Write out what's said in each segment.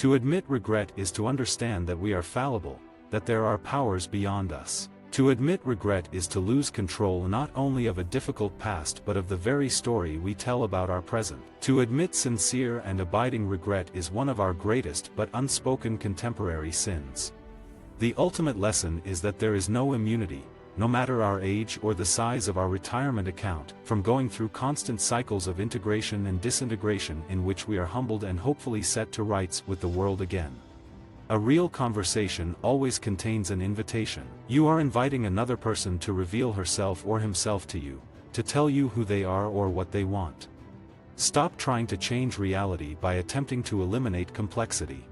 To admit regret is to understand that we are fallible, that there are powers beyond us. To admit regret is to lose control not only of a difficult past but of the very story we tell about our present. To admit sincere and abiding regret is one of our greatest but unspoken contemporary sins. The ultimate lesson is that there is no immunity, no matter our age or the size of our retirement account, from going through constant cycles of integration and disintegration in which we are humbled and hopefully set to rights with the world again. A real conversation always contains an invitation. You are inviting another person to reveal herself or himself to you, to tell you who they are or what they want. Stop trying to change reality by attempting to eliminate complexity.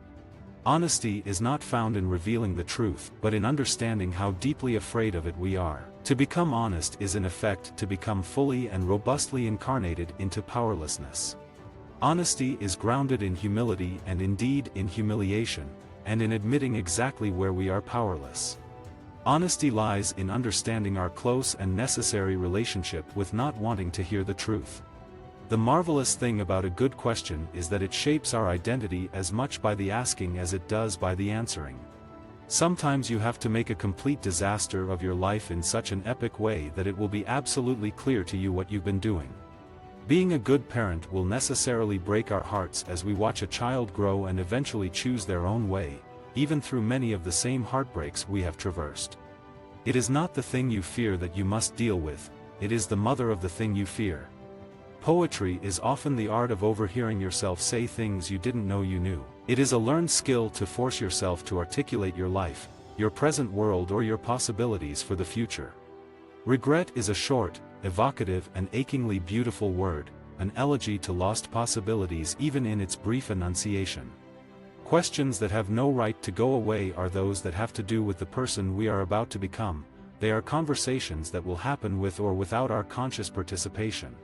Honesty is not found in revealing the truth, but in understanding how deeply afraid of it we are. To become honest is in effect to become fully and robustly incarnated into powerlessness. Honesty is grounded in humility and indeed in humiliation, and in admitting exactly where we are powerless. Honesty lies in understanding our close and necessary relationship with not wanting to hear the truth. The marvelous thing about a good question is that it shapes our identity as much by the asking as it does by the answering. Sometimes you have to make a complete disaster of your life in such an epic way that it will be absolutely clear to you what you've been doing. Being a good parent will necessarily break our hearts as we watch a child grow and eventually choose their own way, even through many of the same heartbreaks we have traversed. It is not the thing you fear that you must deal with, it is the mother of the thing you fear. Poetry is often the art of overhearing yourself say things you didn't know you knew. It is a learned skill to force yourself to articulate your life, your present world or your possibilities for the future. Regret is a short, evocative and achingly beautiful word, an elegy to lost possibilities even in its brief enunciation. Questions that have no right to go away are those that have to do with the person we are about to become. They are conversations that will happen with or without our conscious participation.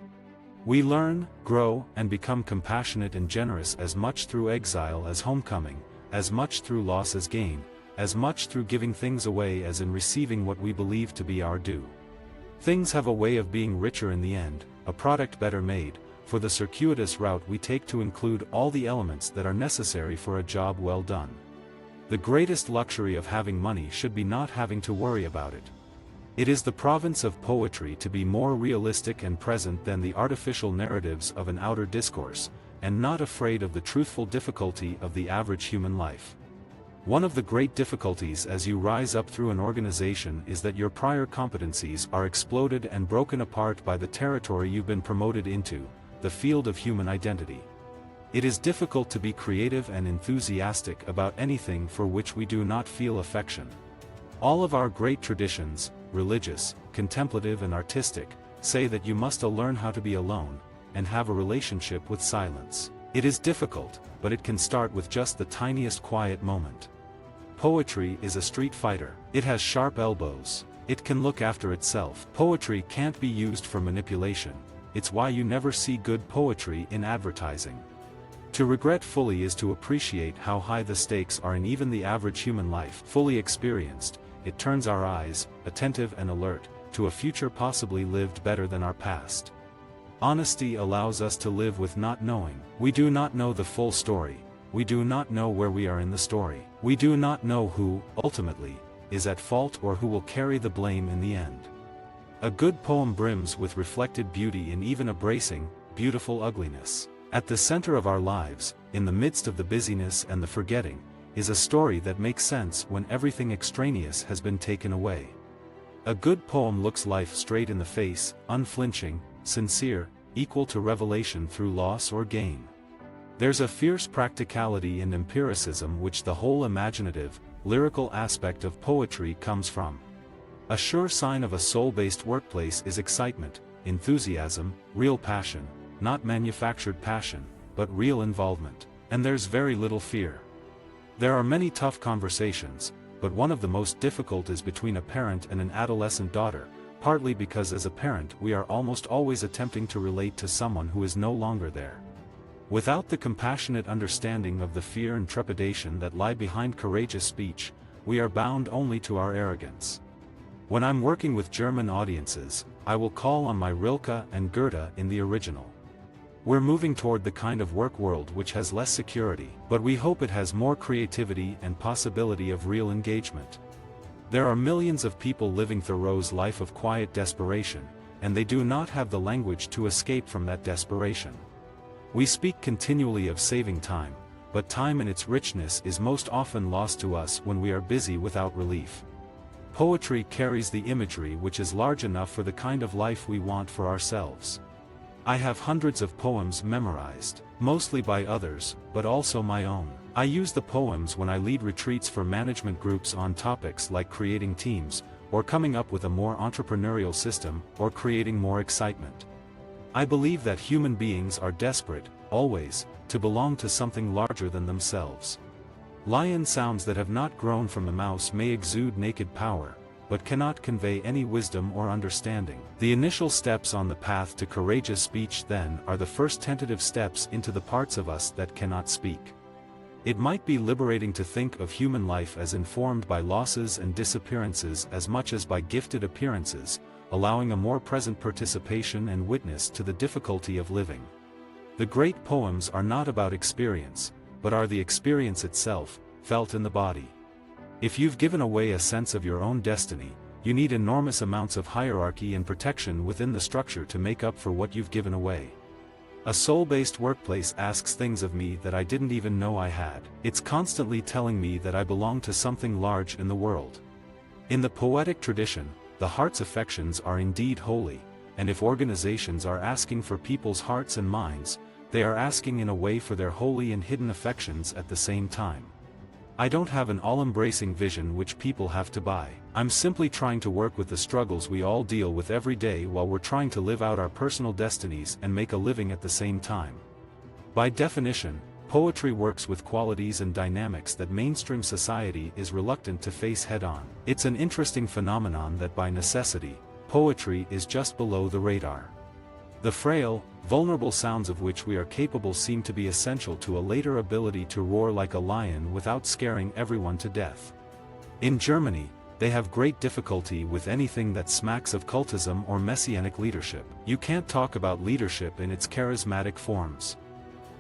We learn, grow, and become compassionate and generous as much through exile as homecoming, as much through loss as gain, as much through giving things away as in receiving what we believe to be our due. Things have a way of being richer in the end, a product better made, for the circuitous route we take to include all the elements that are necessary for a job well done. The greatest luxury of having money should be not having to worry about it. It is the province of poetry to be more realistic and present than the artificial narratives of an outer discourse, and not afraid of the truthful difficulty of the average human life. One of the great difficulties as you rise up through an organization is that your prior competencies are exploded and broken apart by the territory you've been promoted into, the field of human identity. It is difficult to be creative and enthusiastic about anything for which we do not feel affection. All of our great traditions, religious, contemplative and artistic, say that you must learn how to be alone, and have a relationship with silence. It is difficult, but it can start with just the tiniest quiet moment. Poetry is a street fighter. It has sharp elbows. It can look after itself. Poetry can't be used for manipulation. It's why you never see good poetry in advertising. To regret fully is to appreciate how high the stakes are in even the average human life. Fully experienced, it turns our eyes, attentive and alert, to a future possibly lived better than our past. Honesty allows us to live with not knowing. We do not know the full story. We do not know where we are in the story. We do not know who, ultimately, is at fault or who will carry the blame in the end. A good poem brims with reflected beauty in even a bracing, beautiful ugliness. At the center of our lives, in the midst of the busyness and the forgetting, is a story that makes sense when everything extraneous has been taken away. A good poem looks life straight in the face, unflinching, sincere, equal to revelation through loss or gain. There's a fierce practicality and empiricism which the whole imaginative, lyrical aspect of poetry comes from. A sure sign of a soul-based workplace is excitement, enthusiasm, real passion, not manufactured passion, but real involvement. And there's very little fear. There are many tough conversations, but one of the most difficult is between a parent and an adolescent daughter, partly because as a parent we are almost always attempting to relate to someone who is no longer there. Without the compassionate understanding of the fear and trepidation that lie behind courageous speech, we are bound only to our arrogance. When I'm working with German audiences, I will call on my Rilke and Goethe in the original. We're moving toward the kind of work world which has less security, but we hope it has more creativity and possibility of real engagement. There are millions of people living Thoreau's life of quiet desperation, and they do not have the language to escape from that desperation. We speak continually of saving time, but time in its richness is most often lost to us when we are busy without relief. Poetry carries the imagery which is large enough for the kind of life we want for ourselves. I have hundreds of poems memorized, mostly by others, but also my own. I use the poems when I lead retreats for management groups on topics like creating teams, or coming up with a more entrepreneurial system, or creating more excitement. I believe that human beings are desperate, always, to belong to something larger than themselves. Lion sounds that have not grown from the mouse may exude naked power, but cannot convey any wisdom or understanding. The initial steps on the path to courageous speech then are the first tentative steps into the parts of us that cannot speak. It might be liberating to think of human life as informed by losses and disappearances as much as by gifted appearances, allowing a more present participation and witness to the difficulty of living. The great poems are not about experience, but are the experience itself, felt in the body. If you've given away a sense of your own destiny, you need enormous amounts of hierarchy and protection within the structure to make up for what you've given away. A soul-based workplace asks things of me that I didn't even know I had. It's constantly telling me that I belong to something large in the world. In the poetic tradition, the heart's affections are indeed holy, and if organizations are asking for people's hearts and minds, they are asking in a way for their holy and hidden affections at the same time. I don't have an all-embracing vision which people have to buy. I'm simply trying to work with the struggles we all deal with every day while we're trying to live out our personal destinies and make a living at the same time. By definition, poetry works with qualities and dynamics that mainstream society is reluctant to face head-on. It's an interesting phenomenon that by necessity, poetry is just below the radar. The frail, vulnerable sounds of which we are capable seem to be essential to a later ability to roar like a lion without scaring everyone to death. In Germany, they have great difficulty with anything that smacks of cultism or messianic leadership. You can't talk about leadership in its charismatic forms.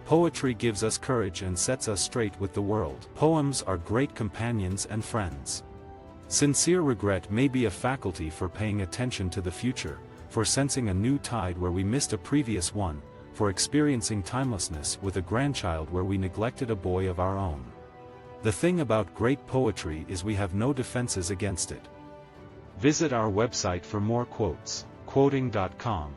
Poetry gives us courage and sets us straight with the world. Poems are great companions and friends. Sincere regret may be a faculty for paying attention to the future, for sensing a new tide where we missed a previous one, for experiencing timelessness with a grandchild where we neglected a boy of our own. The thing about great poetry is we have no defenses against it. Visit our website for more quotes, quoting.com.